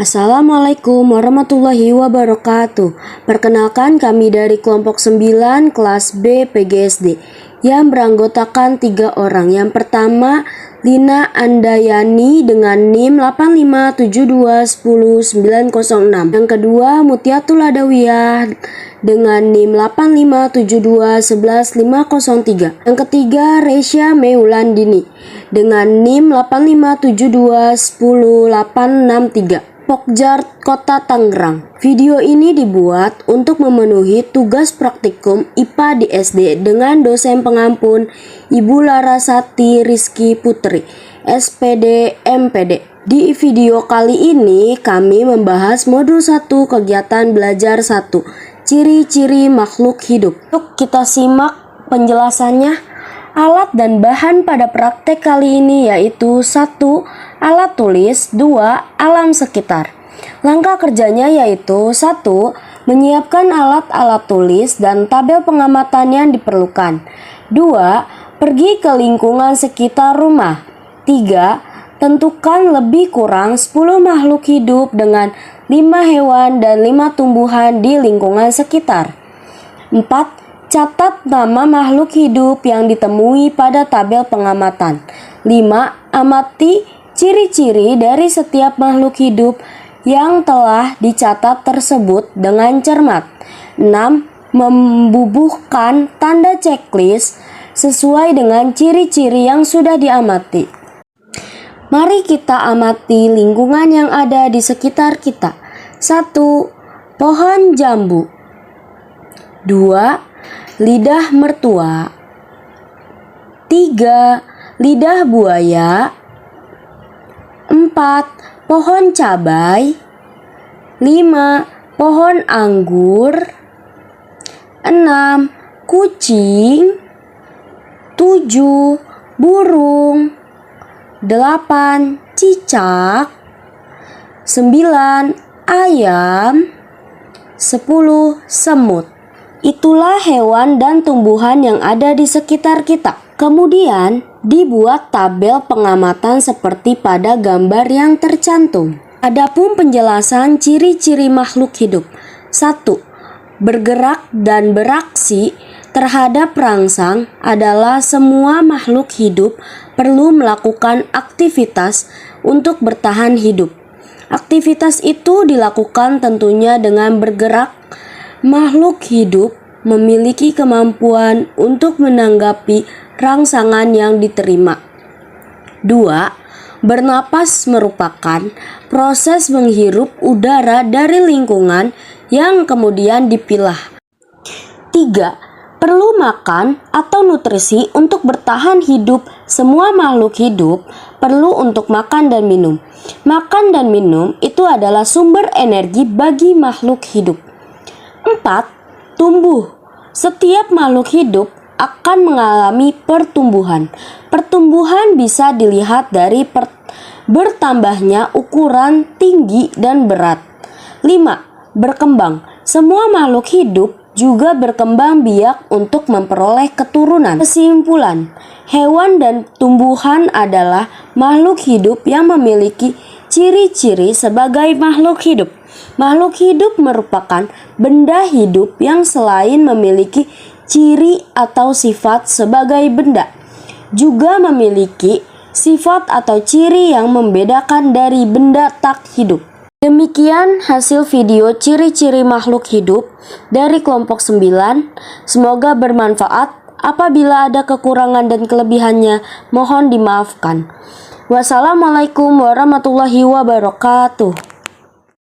Assalamualaikum warahmatullahi wabarakatuh. Perkenalkan, kami dari kelompok 9 kelas B PGSD yang beranggotakan 3 orang. Yang pertama, Lina Andayani dengan NIM 8572100906. Yang kedua, Mutiatul Adawiyah dengan NIM 8572111503. Yang ketiga, Resya Meulandini dengan NIM 8572100863. Pokjar Kota Tangerang. Video ini dibuat untuk memenuhi tugas praktikum IPA di SD dengan dosen pengampun Ibu Larasati Rizky Putri, SPD MPD. Di video kali ini kami membahas modul 1 kegiatan belajar 1, ciri-ciri makhluk hidup. Yuk kita simak penjelasannya. Alat dan bahan pada praktek kali ini yaitu 1. Alat tulis, 2. Alam sekitar. Langkah kerjanya yaitu 1. Menyiapkan alat-alat tulis dan tabel pengamatan yang diperlukan. 2. Pergi ke lingkungan sekitar rumah. 3. Tentukan lebih kurang 10 makhluk hidup dengan 5 hewan dan 5 tumbuhan di lingkungan sekitar. 4. Catat nama makhluk hidup yang ditemui pada tabel pengamatan. 5. Amati ciri-ciri dari setiap makhluk hidup yang telah dicatat tersebut dengan cermat. 6. Membubuhkan tanda checklist sesuai dengan ciri-ciri yang sudah diamati. Mari kita amati lingkungan yang ada di sekitar kita. 1. Pohon jambu. 2. Lidah mertua. 3. Lidah buaya. 4. Pohon cabai. 5. Pohon anggur. 6. Kucing. 7. Burung. 8. Cicak. 9. Ayam. 10. Semut. Itulah hewan dan tumbuhan yang ada di sekitar kita. Kemudian dibuat tabel pengamatan seperti pada gambar yang tercantum. Adapun penjelasan ciri-ciri makhluk hidup. 1. Bergerak dan beraksi terhadap rangsang adalah semua makhluk hidup perlu melakukan aktivitas untuk bertahan hidup. Aktivitas itu dilakukan tentunya dengan bergerak. Makhluk hidup memiliki kemampuan untuk menanggapi rangsangan yang diterima. 2. Bernapas merupakan proses menghirup udara dari lingkungan yang kemudian dipilah. 3. Perlu makan atau nutrisi untuk bertahan hidup. Semua makhluk hidup perlu untuk makan dan minum. Makan dan minum itu adalah sumber energi bagi makhluk hidup. 4. Tumbuh. Setiap makhluk hidup akan mengalami pertumbuhan. Pertumbuhan bisa dilihat dari bertambahnya ukuran, tinggi, dan berat. 5. Berkembang. Semua makhluk hidup juga berkembang biak untuk memperoleh keturunan. Kesimpulan, hewan dan tumbuhan adalah makhluk hidup yang memiliki ciri-ciri sebagai makhluk hidup. Makhluk hidup merupakan benda hidup yang selain memiliki ciri atau sifat sebagai benda, juga memiliki sifat atau ciri yang membedakan dari benda tak hidup. Demikian hasil video ciri-ciri makhluk hidup dari kelompok 9. Semoga bermanfaat. Apabila ada kekurangan dan kelebihannya, mohon dimaafkan. Wassalamualaikum warahmatullahi wabarakatuh.